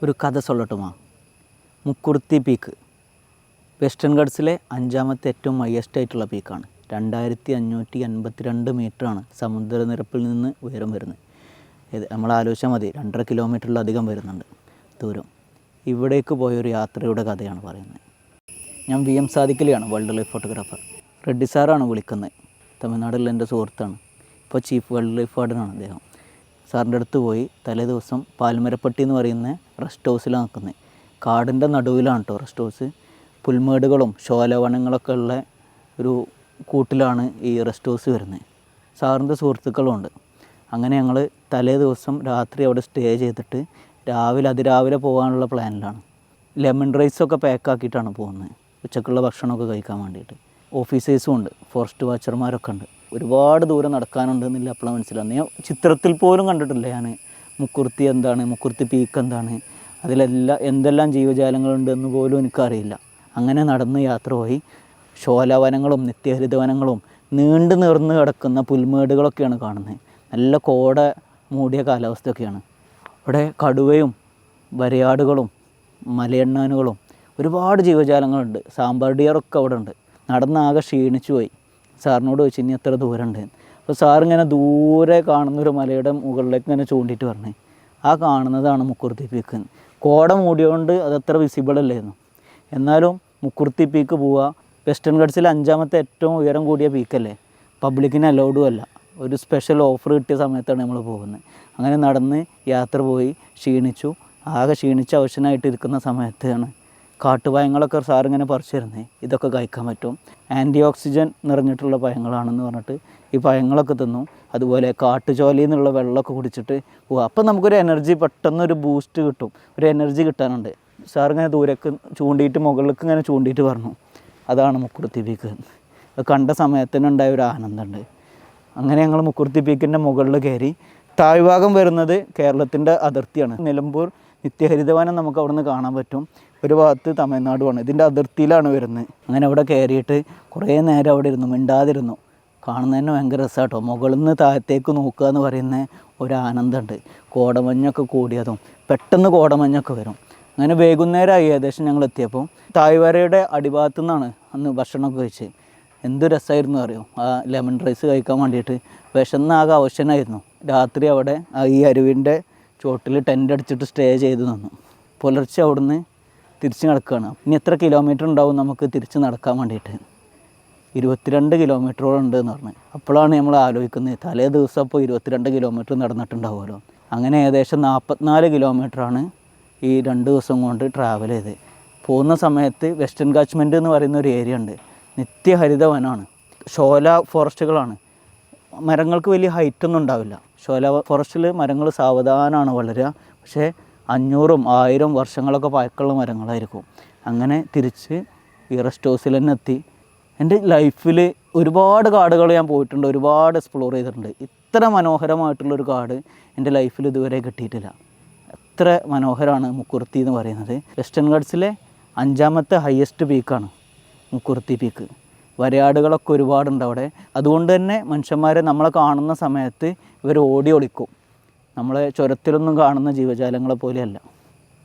ഒരു കഥ സൊല്ലട്ടുമാ. Mukurthi peak western ഗട്ട്സിലെ 5ാമത്തെ ഏറ്റവും ഹയസ്റ്റ് ആയിട്ടുള്ള പീക്കാണ്. 2582 മീറ്ററാണ് സമുദ്രനിരപ്പിൽ നിന്ന് ഉയരം വരുന്നത്. നമ്മൾ ആലോചിച്ചാൽ മതി, 2.5 കിലോമീറ്ററിലധികം വരുന്നുണ്ട് ദൂരം. ഇവിടേക്ക് പോയൊരു യാത്രയുടെ കഥയാണ് പറയുന്നത്. ഞാൻ VM സാദിഖലിയാണ്, വൈൽഡ് ലൈഫ് ഫോട്ടോഗ്രാഫർ. റെഡ്ഡി സാറാണ് വിളിക്കുന്നത്. തമിഴ്നാട്ടിലെ എൻ്റെ സുഹൃത്താണ്. ഇപ്പോൾ ചീഫ് വൈൽഡ് ലൈഫ് വാർഡനാണ് അദ്ദേഹം. സാറിൻ്റെ അടുത്ത് പോയി തലേ ദിവസം പാൽമരപ്പട്ടി എന്ന് പറയുന്ന റെസ്റ്റ് ഹൗസിലാണ് നിൽക്കുന്നത്. കാടിൻ്റെ നടുവിലാണ് കേട്ടോ റെസ്റ്റ് ഹൗസ്. പുൽമേടുകളും ശോലവനങ്ങളൊക്കെ ഉള്ള ഒരു കൂട്ടിലാണ് ഈ റെസ്റ്റ് ഹൗസ് വരുന്നത്. സാറിൻ്റെ സുഹൃത്തുക്കളും ഉണ്ട്. അങ്ങനെ ഞങ്ങൾ തലേ ദിവസം രാത്രി അവിടെ സ്റ്റേ ചെയ്തിട്ട് അതിരാവിലെ പോകാനുള്ള പ്ലാനിലാണ്. ലെമൺ റൈസൊക്കെ പാക്കാക്കിയിട്ടാണ് പോകുന്നത്, ഉച്ചക്കുള്ള ഭക്ഷണമൊക്കെ കഴിക്കാൻ വേണ്ടിയിട്ട്. ഓഫീസേഴ്സും ഉണ്ട്, ഫോറസ്റ്റ് വാച്ചർമാരൊക്കെ ഉണ്ട്. ഒരുപാട് ദൂരം നടക്കാനുണ്ടെന്നില്ല അപ്പോഴാണ് മനസ്സിലാകുന്നത്. ഞാൻ ചിത്രത്തിൽ പോലും കണ്ടിട്ടില്ല ഞാൻ മുക്കുർത്തി എന്താണ്, മുക്കുർത്തി പീക്ക് എന്താണ്, അതിലെല്ലാം എന്തെല്ലാം ജീവജാലങ്ങളുണ്ടെന്ന് പോലും എനിക്കറിയില്ല. അങ്ങനെ നടന്ന് യാത്ര പോയി. ശോലവനങ്ങളും നിത്യഹരിതവനങ്ങളും നീണ്ടു നിവർന്ന് കിടക്കുന്ന പുൽമേടുകളൊക്കെയാണ് കാണുന്നത്. നല്ല കോട മൂടിയ കാലാവസ്ഥയൊക്കെയാണ്. അവിടെ കടുവയും വരയാടുകളും മലയണ്ണാനുകളും ഒരുപാട് ജീവജാലങ്ങളുണ്ട്. സാമ്പാർ ഡിയറൊക്കെ അവിടെ ഉണ്ട്. നടന്നാകെ ക്ഷീണിച്ചു പോയി. സാറിനോട് ചോദിച്ചു ഇനി എത്ര ദൂരമുണ്ട്. അപ്പോൾ സാറിങ്ങനെ ദൂരെ കാണുന്നൊരു മലയുടെ മുകളിലേക്ക് ഇങ്ങനെ ചൂണ്ടിയിട്ട് പറഞ്ഞു, ആ കാണുന്നതാണ് മുക്കുർത്തി പീക്ക്. കോട മൂടിയോണ്ട് അതത്ര വിസിബിൾ അല്ലായിരുന്നു. എന്നാലും മുക്കുർത്തി പീക്ക് പോവുക വെസ്റ്റേൺ ഗട്ട്സിൽ 5ാമത്തെ ഏറ്റവും ഉയരം കൂടിയ പീക്കല്ലേ, പബ്ലിക്കിന് അലൗഡും അല്ല. ഒരു സ്പെഷ്യൽ ഓഫർ കിട്ടിയ സമയത്താണ് നമ്മൾ പോകുന്നത്. അങ്ങനെ നടന്ന് യാത്ര പോയി ക്ഷീണിച്ചു. ആകെ ക്ഷീണിച്ച് അവശനായിട്ട് ഇരിക്കുന്ന സമയത്താണ് കാട്ടുപഴങ്ങളൊക്കെ സാറിങ്ങനെ പറിച്ചു തരുന്നത്. ഇതൊക്കെ കഴിക്കാൻ പറ്റും, ആൻറ്റി ഓക്സിജൻ നിറഞ്ഞിട്ടുള്ള പഴങ്ങളാണെന്ന് പറഞ്ഞിട്ട് ഈ പഴങ്ങളൊക്കെ തിന്നു. അതുപോലെ കാട്ടുചോലയിൽ നിന്നുള്ള വെള്ളമൊക്കെ കുടിച്ചിട്ട് പോവുക. അപ്പം നമുക്കൊരു എനർജി, പെട്ടെന്നൊരു ബൂസ്റ്റ് കിട്ടും, ഒരു എനർജി കിട്ടാനുണ്ട്. സാറിങ്ങനെ ദൂരേക്ക് ചൂണ്ടിയിട്ട് മുകളിലേക്ക് ഇങ്ങനെ ചൂണ്ടിയിട്ട് പറഞ്ഞു, അതാണ് മുക്കുർത്തി പീക്ക്. അത് കണ്ട സമയത്തിന് ഉണ്ടായ ഒരു ആനന്ദമുണ്ട്. അങ്ങനെ ഞങ്ങൾ മുക്കുർത്തി പീക്കിൻ്റെ മുകളിൽ കയറി. താഴ്ഭാഗം വരുന്നത് കേരളത്തിൻ്റെ അതിർത്തിയാണ്. നിലമ്പൂർ നിത്യഹരിതവനം നമുക്ക് അവിടെ നിന്ന് കാണാൻ പറ്റും. ഒരു ഭാഗത്ത് തമിഴ്നാടുമാണ്, ഇതിൻ്റെ അതിർത്തിയിലാണ് വരുന്നത്. അങ്ങനെ അവിടെ കയറിയിട്ട് കുറേ നേരം അവിടെ ഇരുന്നു, മിണ്ടാതിരുന്നു. കാണുന്നതന്നെ ഭയങ്കര രസമാട്ടോ. മുകളിൽ നിന്ന് താഴത്തേക്ക് നോക്കുക എന്ന് പറയുന്ന ഒരു ആനന്ദമുണ്ട്. കോടമഞ്ഞൊക്കെ കൂടിയതും പെട്ടെന്ന് കോടമഞ്ഞൊക്കെ വരും. അങ്ങനെ വൈകുന്നേരമായി ഏകദേശം ഞങ്ങൾ എത്തിയപ്പോൾ. താഴ്വരയുടെ അടിഭാഗത്തു നിന്നാണ് അന്ന് ഭക്ഷണമൊക്കെ കഴിച്ച്. എന്ത് രസമായിരുന്നു അറിയോ ആ ലെമൺ റൈസ് കഴിക്കാൻ വേണ്ടിയിട്ട്. വിശന്നാകെ അവശനായിരുന്നു. രാത്രി അവിടെ ഈ അരുവിൻ്റെ ചോട്ടിൽ ടെൻ്റ് അടിച്ചിട്ട് സ്റ്റേ ചെയ്ത് നിന്നു. പുലർച്ചെ അവിടുന്ന് തിരിച്ച് നടക്കുകയാണ്. ഇനി എത്ര കിലോമീറ്റർ ഉണ്ടാവും നമുക്ക് തിരിച്ച് നടക്കാൻ വേണ്ടിയിട്ട്? 22 കിലോമീറ്ററോളം ഉണ്ട് എന്ന് പറഞ്ഞു. അപ്പോഴാണ് നമ്മൾ ആലോചിക്കുന്നത്, തലേ ദിവസം അപ്പോൾ 22 കിലോമീറ്റർ നടന്നിട്ടുണ്ടാവുമല്ലോ. അങ്ങനെ ഏകദേശം 44 കിലോമീറ്ററാണ് ഈ 2 ദിവസം കൊണ്ട് ട്രാവൽ ചെയ്ത്. പോകുന്ന സമയത്ത് വെസ്റ്റേൺ കാച്ച്മെൻറ്റ് എന്ന് പറയുന്ന ഒരു ഏരിയ ഉണ്ട്. നിത്യഹരിതവനമാണ്, ഷോല ഫോറസ്റ്റുകളാണ്. മരങ്ങൾക്ക് വലിയ ഹൈറ്റൊന്നും ഉണ്ടാവില്ല. ഷോല ഫോറസ്റ്റിൽ മരങ്ങൾ സാവധാനമാണ് വളരുക. പക്ഷേ 500ഉം 1000ഉം വർഷങ്ങളൊക്കെ പഴക്കമുള്ള മരങ്ങളായിരിക്കും. അങ്ങനെ തിരിച്ച് ഈ റെസ്റ്റ് ഹൗസിൽ തന്നെ എത്തി. എൻ്റെ ലൈഫിൽ ഒരുപാട് കാടുകൾ ഞാൻ പോയിട്ടുണ്ട്, ഒരുപാട് എക്സ്പ്ലോർ ചെയ്തിട്ടുണ്ട്. ഇത്ര മനോഹരമായിട്ടുള്ളൊരു കാട് എൻ്റെ ലൈഫിൽ ഇതുവരെ കിട്ടിയിട്ടില്ല. എത്ര മനോഹരമാണ് മുക്കുർത്തി എന്ന് പറയുന്നത്. വെസ്റ്റേൺ ഗട്ട്സിലെ 5ാമത്തെ ഹയസ്റ്റ് പീക്കാണ് മുക്കുർത്തി പീക്ക്. വരയാടുകളൊക്കെ ഒരുപാടുണ്ട് അവിടെ. അതുകൊണ്ട് തന്നെ മനുഷ്യന്മാരെ നമ്മളെ കാണുന്ന സമയത്ത് ഇവർ ഓടി ഒളിക്കും. നമ്മളെ ചുരത്തിലൊന്നും കാണുന്ന ജീവജാലങ്ങളെ പോലെയല്ല.